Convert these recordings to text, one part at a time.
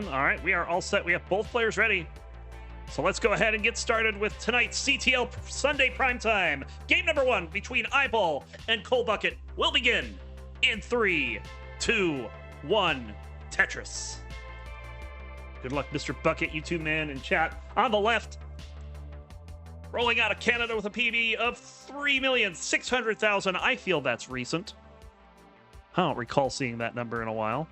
done. All right, we are all set. We have both players ready. So let's go ahead and get started with tonight's CTL Sunday primetime. Game number 1 between iBall and Coal Bucket will begin in 3, 2, 1, Tetris. Good luck, Mr. Bucket, YouTube man in chat. On the left, rolling out of Canada with a PB of 3,600,000. I feel that's recent. I don't recall seeing that number in a while.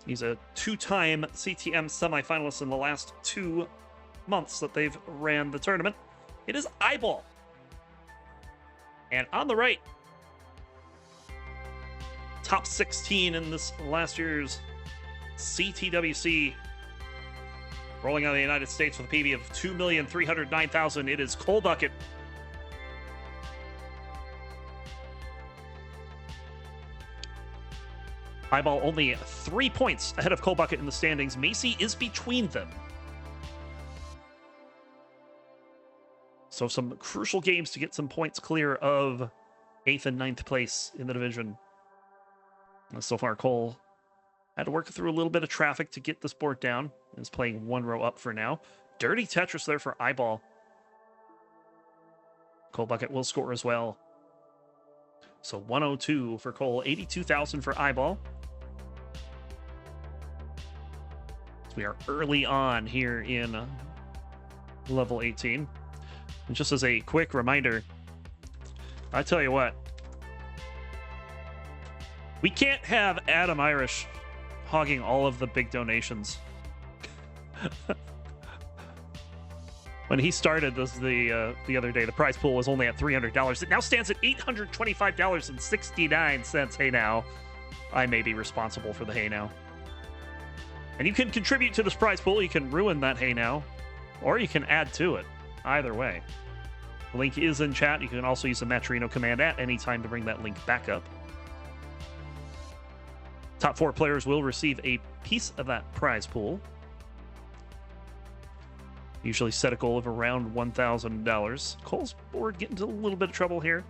He's a 2-time CTM semifinalist in the last 2 months that they've ran the tournament. It is iBall. And on the right, top 16 in this last year's CTWC, rolling out of the United States with a PB of 2,309,000. It is Coal Bucket. iBall only 3 points ahead of Coal Bucket in the standings. Macy is between them. So some crucial games to get some points clear of 8th and 9th place in the division. And so far, Coal had to work through a little bit of traffic to get this board down. Is playing 1 row up for now. Dirty Tetris there for iBall. Coal Bucket will score as well. So 102 for Coal, 82,000 for iBall. So we are early on here in level 18. And just as a quick reminder, I tell you what, we can't have Adam Irish hogging all of the big donations. When he started this the other day, the prize pool was only at $300. It now stands at $825.69. Hey now, I may be responsible for the hey now. And you can contribute to this prize pool. You can ruin that hey now, or you can add to it. Either way. The link is in chat. You can also use the Matrino command at any time to bring that link back up. Top 4 players will receive a piece of that prize pool. Usually set a goal of around $1,000. Cole's board getting into a little bit of trouble here.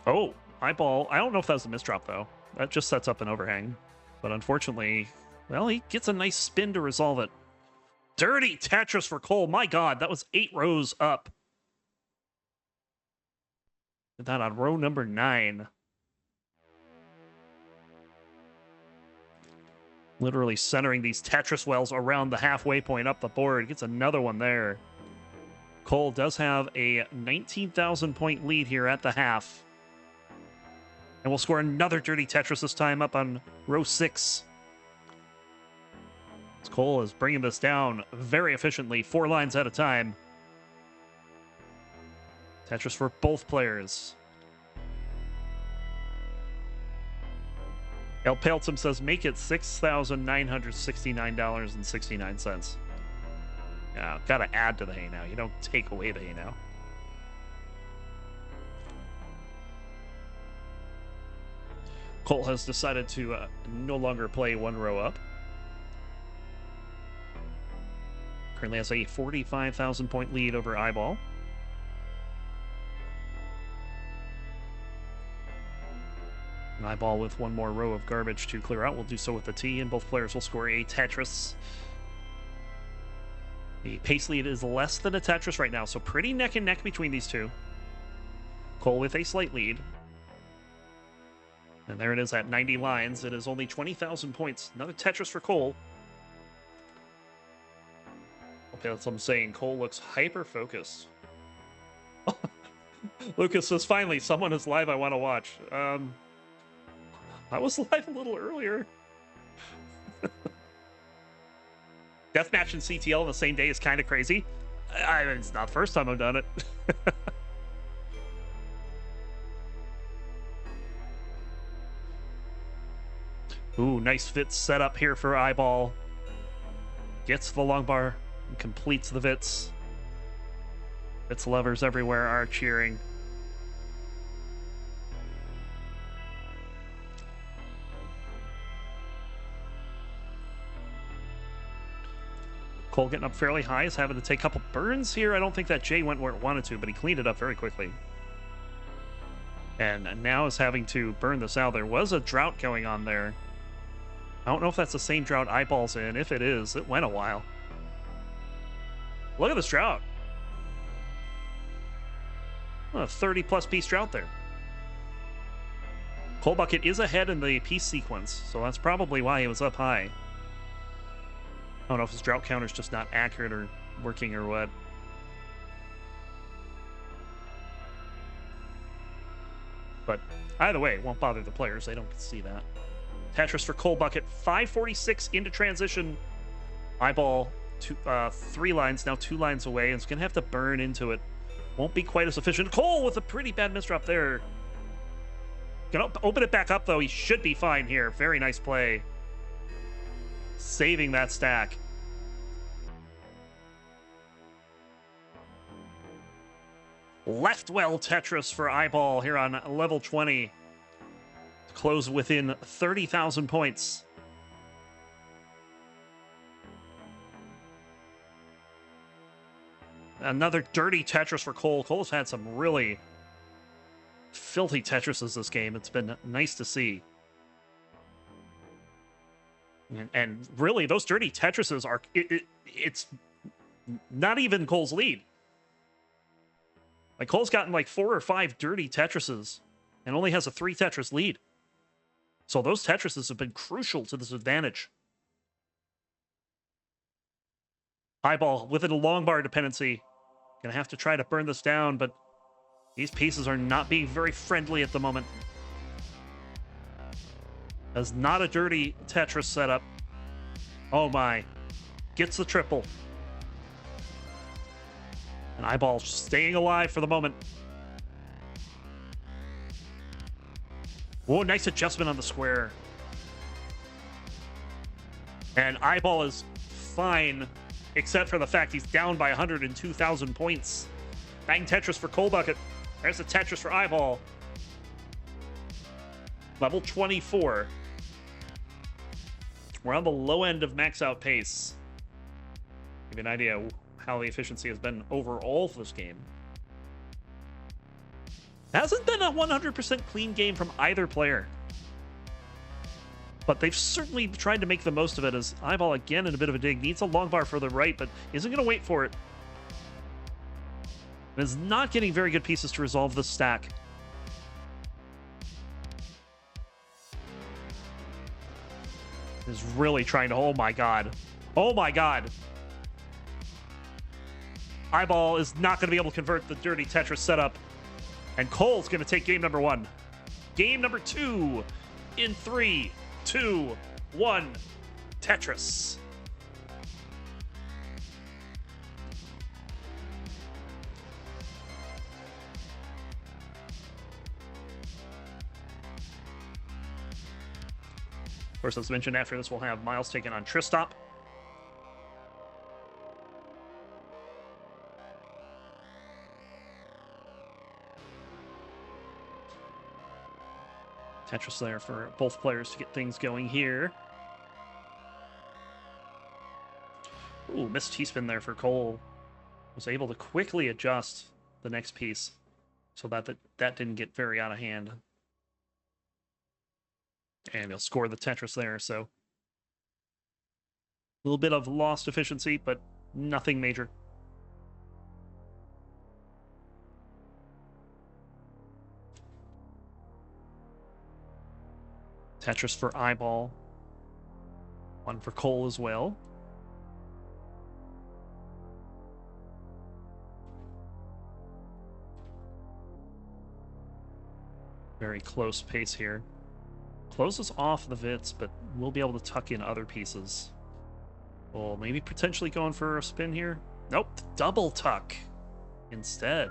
Oh, iBall. I don't know if that was a misdrop, though. That just sets up an overhang. But unfortunately, well, he gets a nice spin to resolve it. Dirty Tetris for Cole. My God, that was 8 rows up. Did that on row number 9. Literally centering these Tetris wells around the halfway point up the board. Gets another one there. Cole does have a 19,000 point lead here at the half. And we'll score another Dirty Tetris this time up on row 6. Cole is bringing this down very efficiently, 4 lines at a time. Tetris for both players. El Peltum says, make it $6,969.69. Yeah, gotta add to the hay now. You don't take away the hay now. Cole has decided to no longer play 1 row up. Currently has a 45,000 point lead over iBall. And iBall with 1 more row of garbage to clear out. We'll do so with the T, and both players will score a Tetris. The pace lead is less than a Tetris right now, so pretty neck and neck between these two. Cole with a slight lead. And there it is at 90 lines. It is only 20,000 points. Another Tetris for Cole. Okay, that's what I'm saying. Cole looks hyper-focused. Lucas says, finally, someone is live I want to watch. I was live a little earlier. Deathmatch and CTL on the same day is kind of crazy. It's not the first time I've done it. Ooh, nice fit set up here for iBall. Gets the long bar and completes the Vits. Vits lovers everywhere are cheering. Cole getting up fairly high, is having to take a couple burns here. I don't think that J went where it wanted to, but he cleaned it up very quickly. And now is having to burn this out. There was a drought going on there. I don't know if that's the same drought iBall's in. If it is, it went a while. Look at this drought. A 30-plus piece drought there. Cold Bucket is ahead in the piece sequence, so that's probably why he was up high. I don't know if his drought counter's just not accurate or working or what. But either way, it won't bother the players. They don't see that. Tetris for Cold Bucket. 546 into transition. iBall, 3 lines, now 2 lines away. It's going to have to burn into it. Won't be quite as efficient. Cole with a pretty bad misdrop there. Gonna open it back up, though. He should be fine here. Very nice play. Saving that stack. Left well Tetris for iBall here on level 20. To close within 30,000 points. Another dirty Tetris for Cole. Cole's had some really filthy Tetrises this game. It's been nice to see. And really, those dirty Tetrises are... It's not even Cole's lead. Like, Cole's gotten like 4 or 5 dirty Tetrises and only has a 3 Tetris lead. So those Tetrises have been crucial to this advantage. iBall with a long bar dependency. Gonna have to try to burn this down, but these pieces are not being very friendly at the moment. That's not a dirty Tetris setup. Oh my. Gets the triple. And iBall staying alive for the moment. Whoa, nice adjustment on the square. And iBall is fine, except for the fact he's down by 102,000 points. Bang Tetris for Cold Bucket. There's the Tetris for iBall. Level 24. We're on the low end of max out pace. Give you an idea how the efficiency has been overall for this game. Hasn't been a 100% clean game from either player. But they've certainly tried to make the most of it, as iBall again in a bit of a dig. Needs a long bar for the right, but isn't going to wait for it. And is not getting very good pieces to resolve this stack. Is really trying to... Oh my god. Oh my god. iBall is not going to be able to convert the dirty Tetris setup. And Cole's going to take game number 1. Game number 2 in 3, 2, 1. Tetris. Of course, as mentioned, after this, we'll have Miles taking on Tristop. Tetris there for both players to get things going here. Ooh, missed T-spin there for Cole. Was able to quickly adjust the next piece so that didn't get very out of hand. And he'll score the Tetris there, so a little bit of lost efficiency, but nothing major. Tetris for iBall. 1 for Cole as well. Very close pace here. Closes off the Vits, but we'll be able to tuck in other pieces. Well, maybe potentially going for a spin here. Nope, double tuck instead.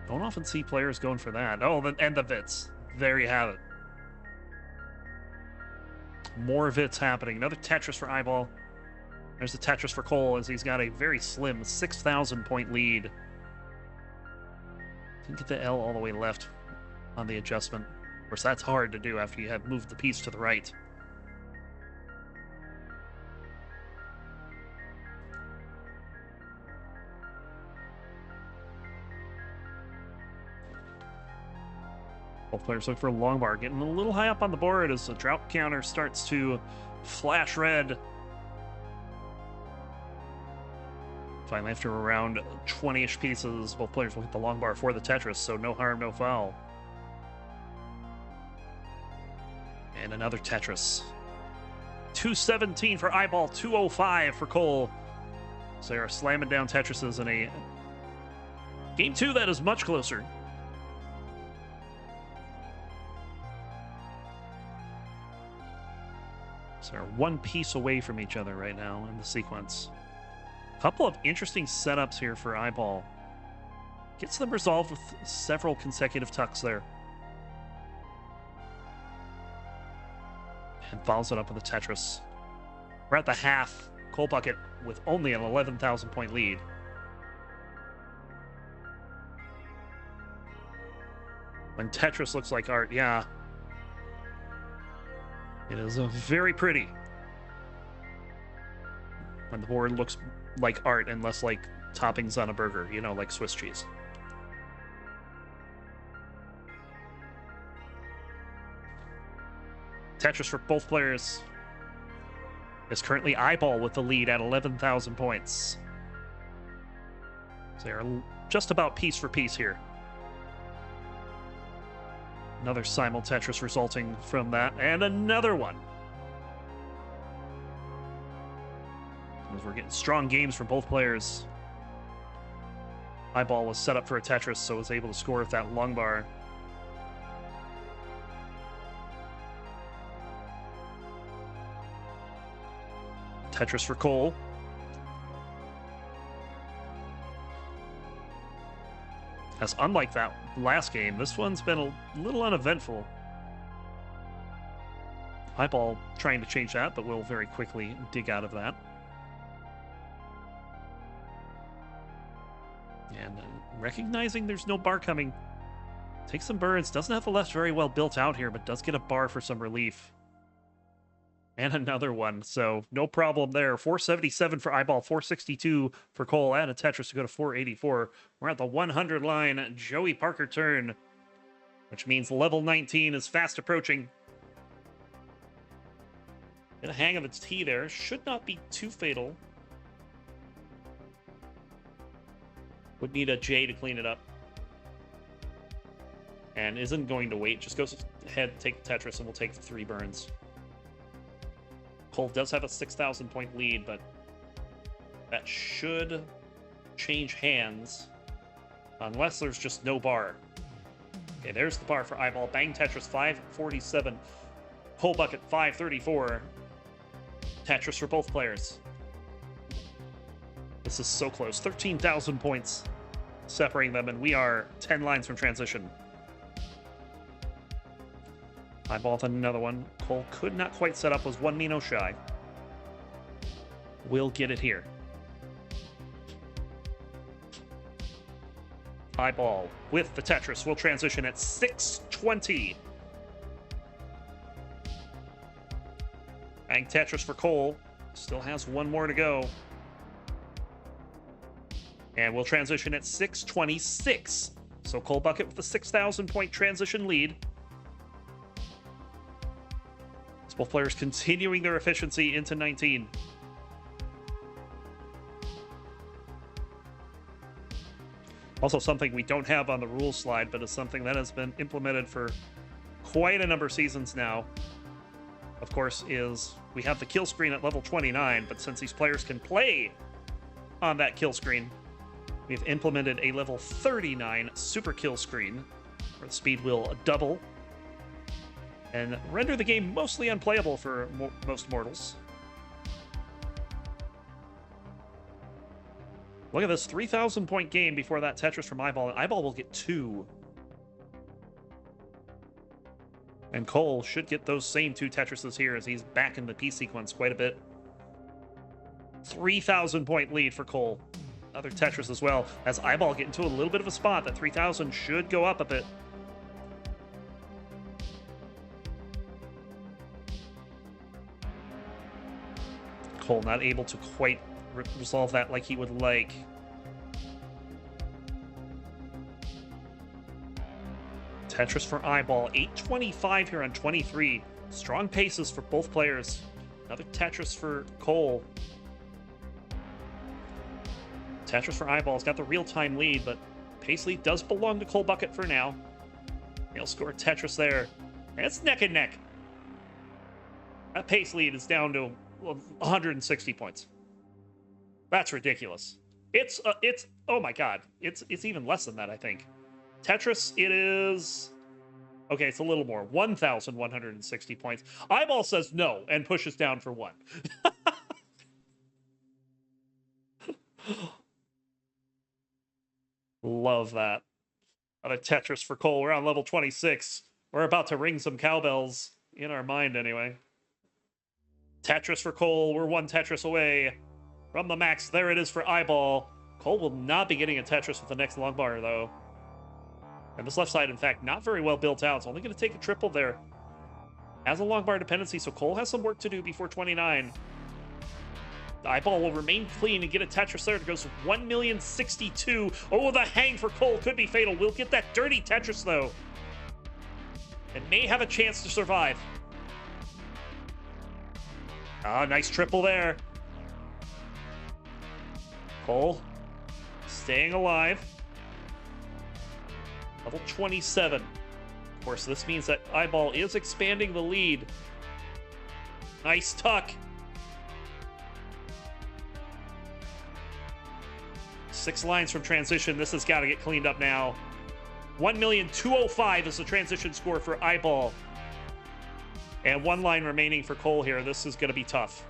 Don't often see players going for that. Oh, and the Vits. There you have it. More Vits happening. Another Tetris for iBall. There's the Tetris for Cole, as he's got a very slim 6,000 point lead. Didn't get the L all the way left on the adjustment. Of course, that's hard to do after you have moved the piece to the right. Both players look for a long bar, getting a little high up on the board as the drought counter starts to flash red. Finally, after around 20-ish pieces, both players will hit the long bar for the Tetris, so no harm, no foul. And another Tetris. 217 for iBall, 205 for Cole. So they are slamming down Tetrises in a game 2 that is much closer. So they're one piece away from each other right now in the sequence. A couple of interesting setups here for iBall. Gets them resolved with several consecutive tucks there. And follows it up with a Tetris. We're at the half. Cole Bucket with only an 11,000 point lead. When Tetris looks like art, yeah. It is very pretty. When the board looks like art and less like toppings on a burger, you know, like Swiss cheese. Tetris for both players is currently iBall with the lead at 11,000 points. So they are just about piece for piece here. Another simul Tetris resulting from that, and another one. As we're getting strong games from both players. iBall was set up for a Tetris, so was able to score with that long bar. Tetris for Cole. As unlike that last game, this one's been a little uneventful. iBall trying to change that, but will very quickly dig out of that. And recognizing there's no bar coming, takes some burns. Doesn't have the left very well built out here, but does get a bar for some relief. And another one, so no problem there. 477 for iBall, 462 for Cole, and a Tetris to go to 484. We're at the 100 line. Joey Parker turn, which means level 19 is fast approaching. Get a hang of its T there. Should not be too fatal. Would need a J to clean it up. And isn't going to wait. Just goes ahead, take the Tetris, and we'll take the 3 burns. Cole does have a 6,000 point lead, but that should change hands unless there's just no bar. Okay, there's the bar for iBall. Bang Tetris 547. Cole Bucket 534. Tetris for both players. This is so close. 13,000 points separating them, and we are 10 lines from transition. iBall with another one. Cole could not quite set up, was 1 Mino shy. We'll get it here. iBall with the Tetris will transition at 620. Bang Tetris for Cole. Still has 1 more to go. And we'll transition at 626. So Cole Bucket with the 6,000 point transition lead. Both players continuing their efficiency into 19. Also something we don't have on the rules slide, but is something that has been implemented for quite a number of seasons now. Of course, is we have the kill screen at level 29, but since these players can play on that kill screen, we've implemented a level 39 super kill screen, where the speed will double and render the game mostly unplayable for most mortals. Look at this 3,000 point game before that Tetris from iBall, and iBall will get 2. And Cole should get those same 2 Tetrises here as he's back in the P sequence quite a bit. 3,000 point lead for Cole. Another Tetris as well, as iBall get into a little bit of a spot. That 3,000 should go up a bit. Cole not able to quite resolve that like he would like. Tetris for iBall. 8:25 here on 23. Strong paces for both players. Another Tetris for Cole. Tetris for iBall's got the real-time lead, but pace lead does belong to Cole Bucket for now. He'll score Tetris there. And it's neck and neck. That pace lead is down to 160 points. That's ridiculous. It's oh my god. It's even less than that, I think. Tetris, it is... Okay, it's a little more. 1,160 points. iBall says no and pushes down for 1. Love that. Another Tetris for Cole. We're on level 26. We're about to ring some cowbells. In our mind, anyway. Tetris for Cole. We're 1 Tetris away from the max. There it is for iBall. Cole will not be getting a Tetris with the next long bar, though. And this left side, in fact, not very well built out. It's only going to take a triple there. Has a long bar dependency, so Cole has some work to do before 29. The iBall will remain clean and get a Tetris there. It goes 1,062,000. Oh, the hang for Cole could be fatal. We'll get that dirty Tetris, though. And may have a chance to survive. Ah, nice triple there. Cole staying alive. Level 27. Of course, this means that iBall is expanding the lead. Nice tuck. 6 lines from transition. This has got to get cleaned up now. 1,205,000 is the transition score for iBall. And 1 line remaining for Cole here. This is going to be tough.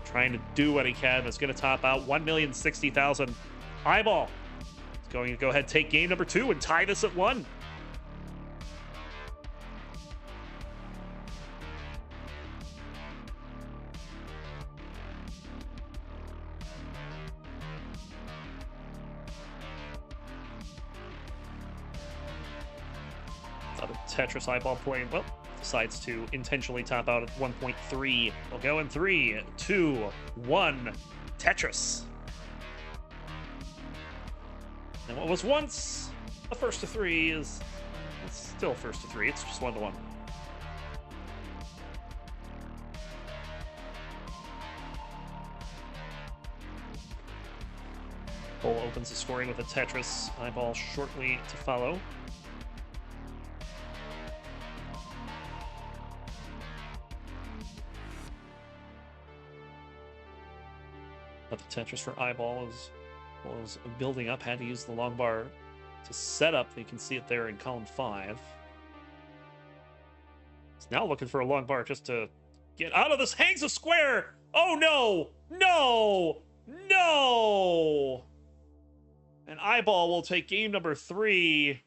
Trying to do what he can. It's going to top out 1,060,000. iBall is going to go ahead and take game number 2 and tie this at 1. Tetris iBall playing, well, decides to intentionally top out at 1.3. We'll go in 3, 2, 1. Tetris. And what was once a first to 3 is it's still first to 3. It's just 1 to 1. Cole opens the scoring with a Tetris. iBall shortly to follow. But the Tetris for iBall was building up, had to use the long bar to set up. You can see it there in column 5. It's now looking for a long bar just to get out of this. Hangs a square! Oh no! No! No! And iBall will take game number 3.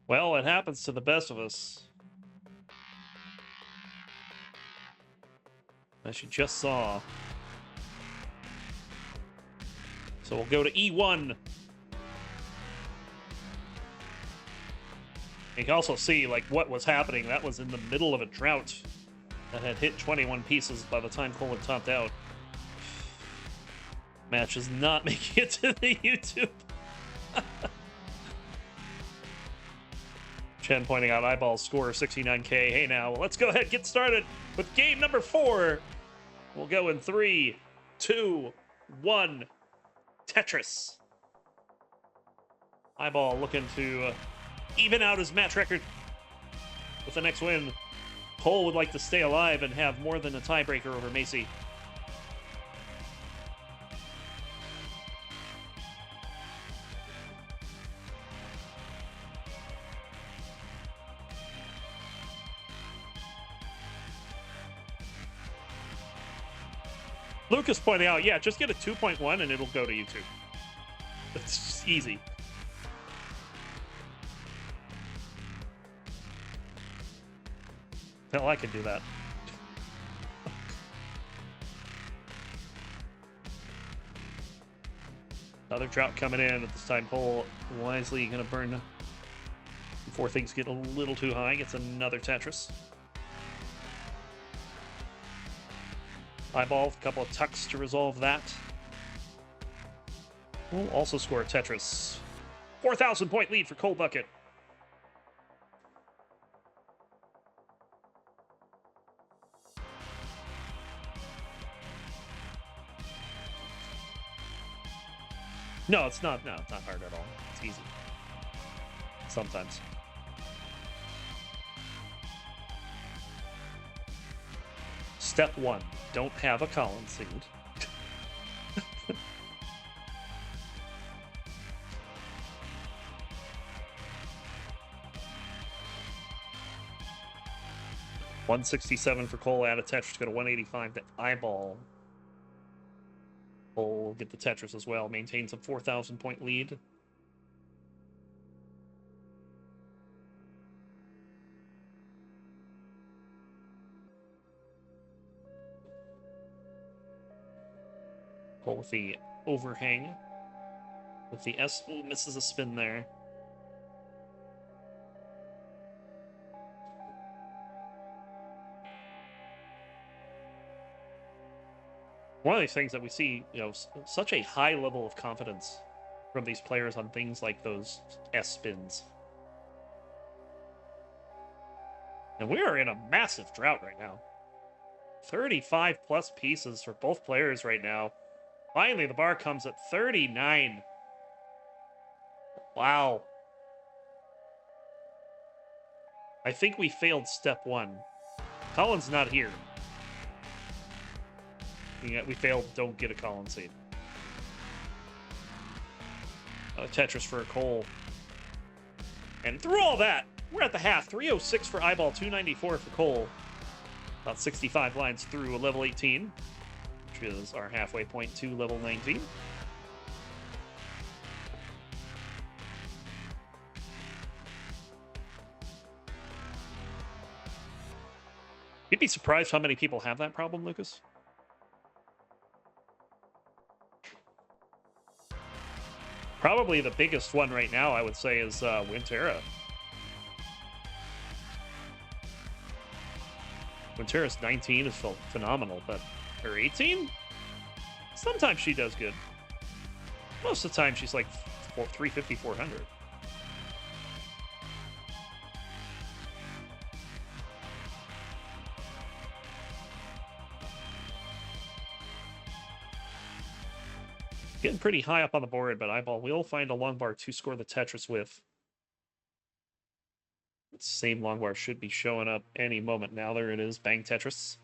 Well, it happens to the best of us. As you just saw. So we'll go to E1. You can also see, like, what was happening. That was in the middle of a drought that had hit 21 pieces by the time Cole had topped out. Match is not making it to the YouTube. Chen pointing out iBall's score 69k. Hey now, well, let's go ahead and get started with game number 4. We'll go in 3, 2, 1. Tetris. iBall looking to even out his match record with the next win. Cole would like to stay alive and have more than a tiebreaker over Macy. Lucas pointing out, yeah, just get a 2.1 and it'll go to YouTube. It's just easy. Hell, I can do that. Another drought coming in at this time. Cole wisely going to burn Before things get a little too high, gets another Tetris. iBall, a couple of tucks to resolve that. We'll also score a Tetris. 4,000 point lead for Cold Bucket. No, it's not. No, it's not hard at all. It's easy. Sometimes. Step 1. Don't have a Colin seed. $167 for Cole, add a Tetris, go to 185 to iBall. Cole get the Tetris as well, maintains a 4,000 point lead. Cole with the overhang. With the S, ooh, misses a spin there. One of these things that we see, you know, such a high level of confidence from these players on things like those S spins. And we are in a massive drought right now. 35 plus pieces for both players right now. Finally, the bar comes at 39. Wow. I think we failed step 1. Colin's not here. We failed, don't get a Colin seed. Tetris for a Cole. And through all that, we're at the half. 306 for iBall, 294 for Cole. About 65 lines through a level 18, which is our halfway point to level 19. You'd be surprised how many people have that problem, Lucas. Probably the biggest one right now, I would say, is Wintera. Wintera's 19 is phenomenal, but her 18? Sometimes she does good. Most of the time, she's like 350, 400. Getting pretty high up on the board, but iBall will find a long bar to score the Tetris with. The same long bar should be showing up any moment now. There it is. Bang Tetris.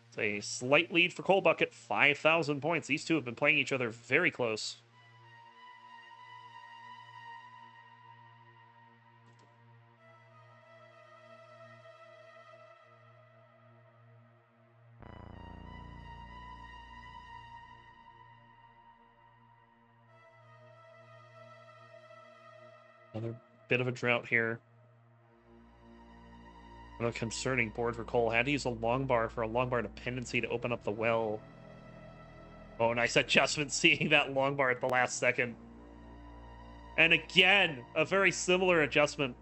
It's a slight lead for Cold Bucket. 5,000 points. These two have been playing each other very close. Another bit of a drought here. A concerning board for Cole. Had to use a long bar for a long bar dependency to open up the well. Oh, nice adjustment, seeing that long bar at the last second. And again, a very similar adjustment.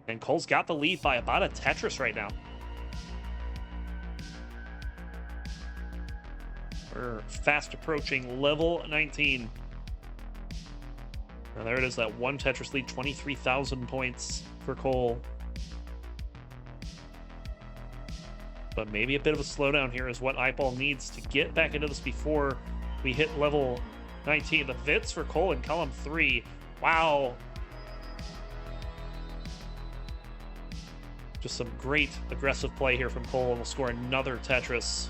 And Cole's got the lead by about a Tetris right now. We're fast approaching level 19. Now there it is, that one Tetris lead, 23,000 points for Cole. But maybe a bit of a slowdown here is what iBall needs to get back into this before we hit level 19. The Vits for Cole in column 3. Wow. Just some great aggressive play here from Cole, and we'll score another Tetris.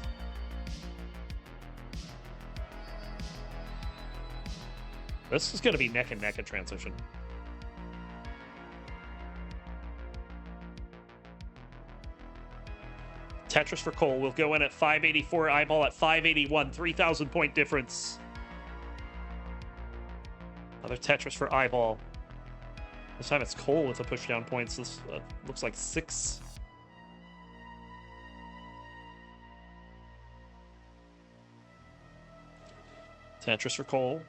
This is going to be neck and neck at transition. Tetris for Cole will go in at 584, iBall at 581, 3,000 point difference. Another Tetris for iBall. This time it's Cole with the push down points. This looks like 6. Tetris for Cole.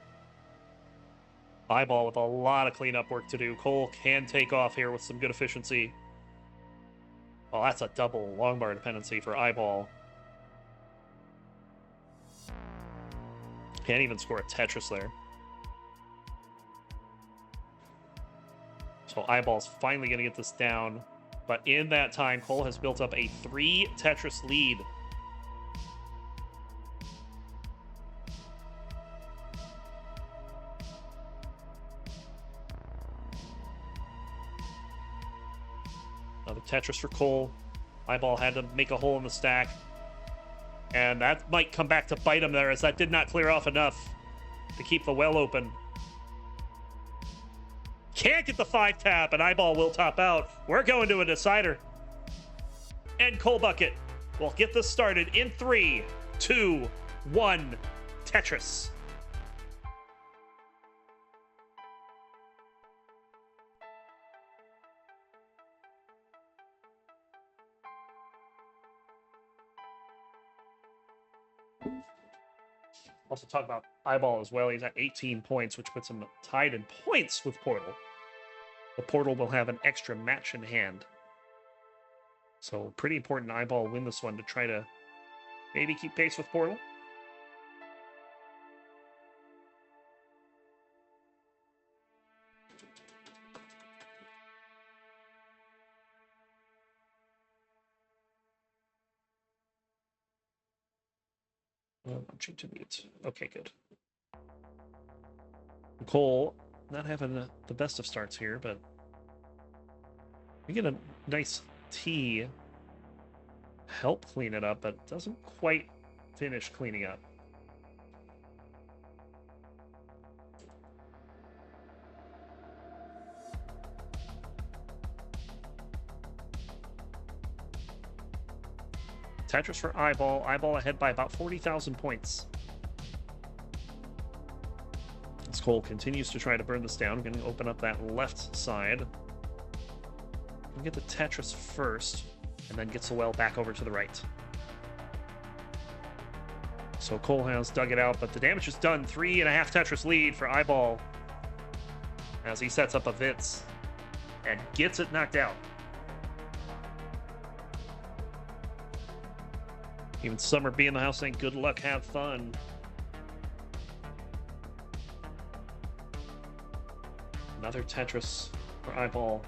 iBall with a lot of cleanup work to do. Cole can take off here with some good efficiency. Well, that's a double long bar dependency for iBall. Can't even score a Tetris there. So iBall's finally going to get this down. But in that time, Cole has built up a 3 Tetris lead. Another Tetris for Cole. iBall had to make a hole in the stack. And that might come back to bite him there, as that did not clear off enough to keep the well open. Can't get the 5 tap, and iBall will top out. We're going to a decider. And Cole Bucket will get this started in 3, 2, 1. Tetris. Also talk about iBall as well. He's at 18 points, which puts him tied in points with Portal. The Portal will have an extra match in hand. So pretty important iBall win this one to try to maybe keep pace with Portal. Launching to mute. Okay, good. Cole not having the best of starts here, but we get a nice T. Help clean it up, but doesn't quite finish cleaning up. Tetris for iBall. iBall ahead by about 40,000 points. As Cole continues to try to burn this down, going to open up that left side. We'll get the Tetris first, and then gets the well back over to the right. So Cole has dug it out, but the damage is done. 3.5 Tetris lead for iBall as he sets up a Vitz and gets it knocked out. Even Summer B in the house saying good luck, have fun. Another Tetris for iBall.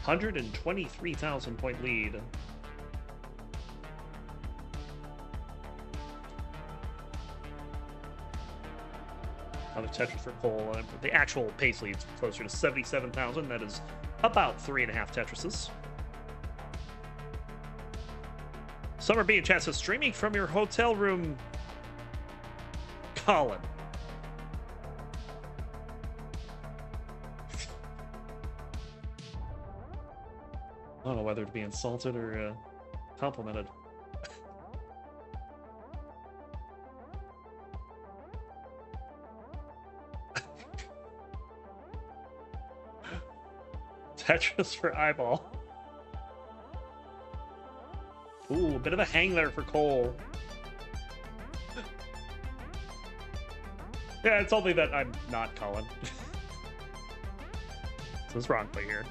123,000 point lead. Another Tetris for Cole. The actual pace lead's closer to 77,000. That is about 3.5 Tetrises. Summer B in chat says, streaming from your hotel room, Colin. I don't know whether to be insulted or complimented. Tetris for iBall. Ooh, a bit of a hang there for Cole. Yeah, it's only that I'm not Colin. So it's Roncli here.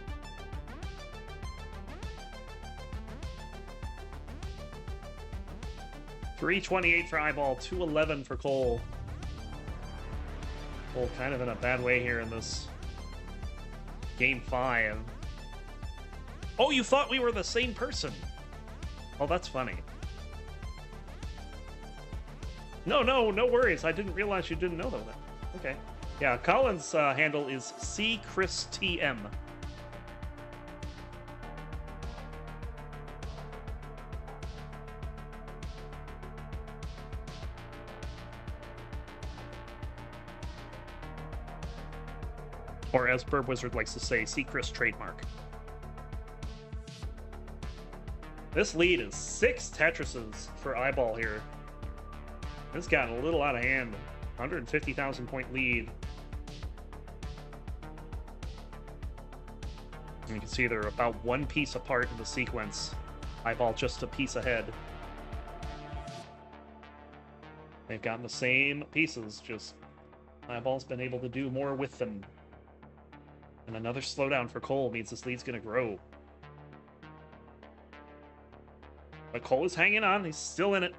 $328 for iBall, $211 for Cole. Cole kind of in a bad way here in this game 5. Oh, you thought we were the same person. Oh, that's funny. No worries. I didn't realize you didn't know that. Okay. Yeah, Colin's handle is CChrisTM. Or as Burb Wizard likes to say, C-Chris trademark. This lead is 6 Tetrises for iBall here. This got a little out of hand. 150,000 point lead. And you can see they're about 1 piece apart in the sequence. iBall just a piece ahead. They've gotten the same pieces, just iBall's been able to do more with them. And another slowdown for Cole means this lead's going to grow. But Cole is hanging on. He's still in it.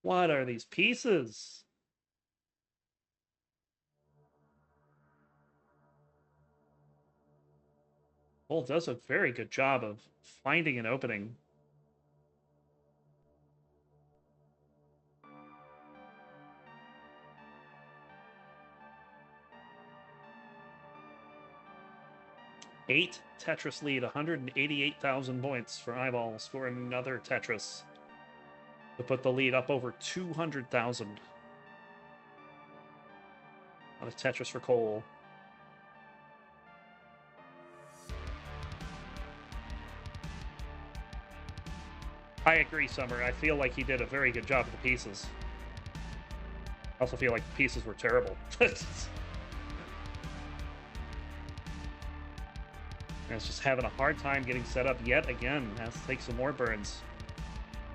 What are these pieces? Cole does a very good job of finding an opening. Eight Tetris lead, 188,000 points for iBall, scoring another Tetris to put the lead up over 200,000. Another Tetris for Cole. I agree, Summer. I feel like he did a very good job with the pieces. I also feel like the pieces were terrible. It's just having a hard time getting set up yet again. Has to take some more burns.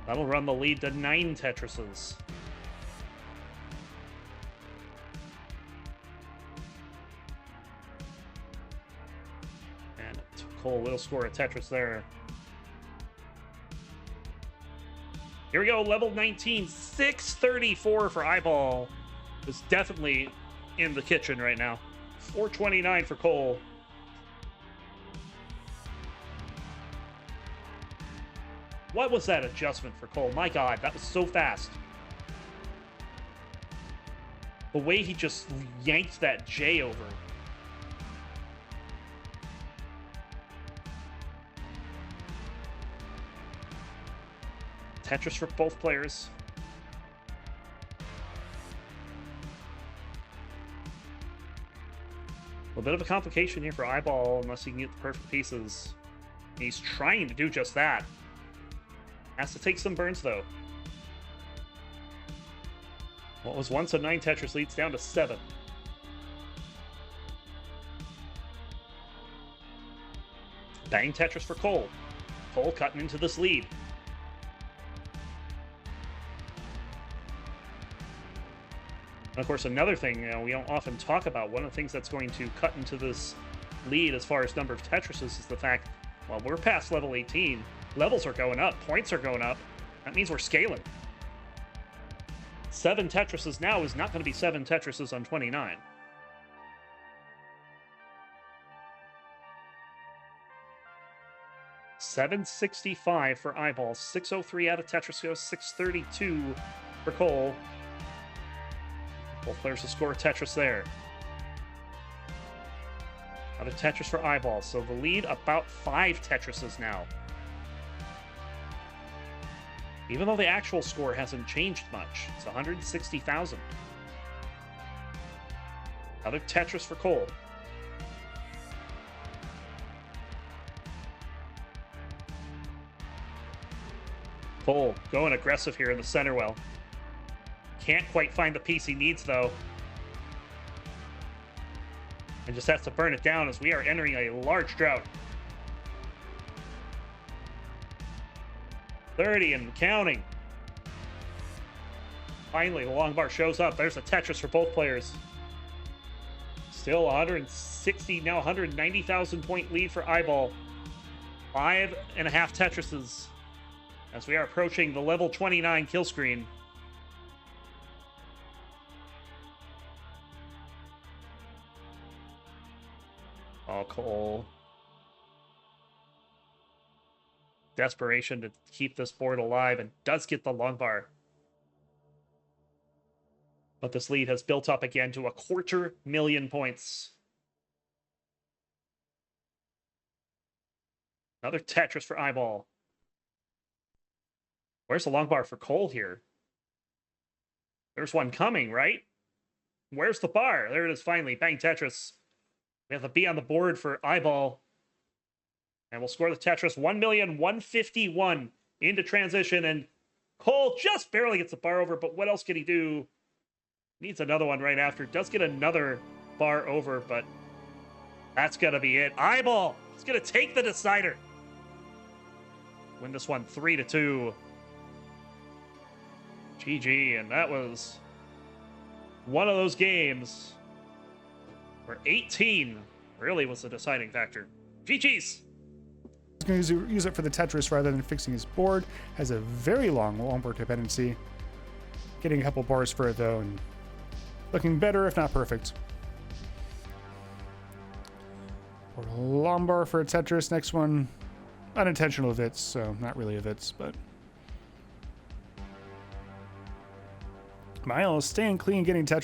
That'll run the lead to 9 Tetrises. And Cole will score a Tetris there. Here we go, level 19, 634 for iBall. Is definitely in the kitchen right now. 429 for Cole. What was that adjustment for Cole? My God, that was so fast. The way he just yanked that J over. Tetris for both players. A little bit of a complication here for iBall unless he can get the perfect pieces. He's trying to do just that. Has to take some burns, though. What was once a 9 Tetris leads down to 7. Bang Tetris for Cole. Cole cutting into this lead. And of course, another thing we don't often talk about, one of the things that's going to cut into this lead as far as number of Tetrises is the fact, well, we're past level 18. Levels are going up. Points are going up. That means we're scaling. 7 Tetrises now is not going to be 7 Tetrises on 29. $765 for iBall. 603 out of Tetris goes. 632 for Cole. Both players will score a Tetris there. Another Tetris for iBall. So the lead about 5 Tetrises now. Even though the actual score hasn't changed much. It's 160,000. Another Tetris for Cole. Cole going aggressive here in the center well. Can't quite find the piece he needs, though. And just has to burn it down as we are entering a large drought. 30 and counting. Finally, the long bar shows up. There's a Tetris for both players. Still 160, now 190,000 point lead for iBall. 5.5 Tetrises as we are approaching the level 29 kill screen. Oh, Cole. Desperation to keep this board alive and does get the long bar. But this lead has built up again to 250,000 points. Another Tetris for iBall. Where's the long bar for Cole here? There's one coming, right? Where's the bar? There it is finally. Bang Tetris. We have the B on the board for iBall. And we'll score the Tetris 1,151,000 into transition. And Cole just barely gets the bar over, but what else can he do? Needs another one right after. Does get another bar over, but that's going to be it. iBall is going to take the decider. Win this one 3-2. GG, and that was one of those games where 18 really was the deciding factor. GG's. He's going to use it for the Tetris rather than fixing his board. Has a very long longboard dependency. Getting a couple bars for it though, and looking better if not perfect. Or a long bar for a Tetris. Next one, unintentional Vits, so not really a Vits, but Miles staying clean, getting Tetris.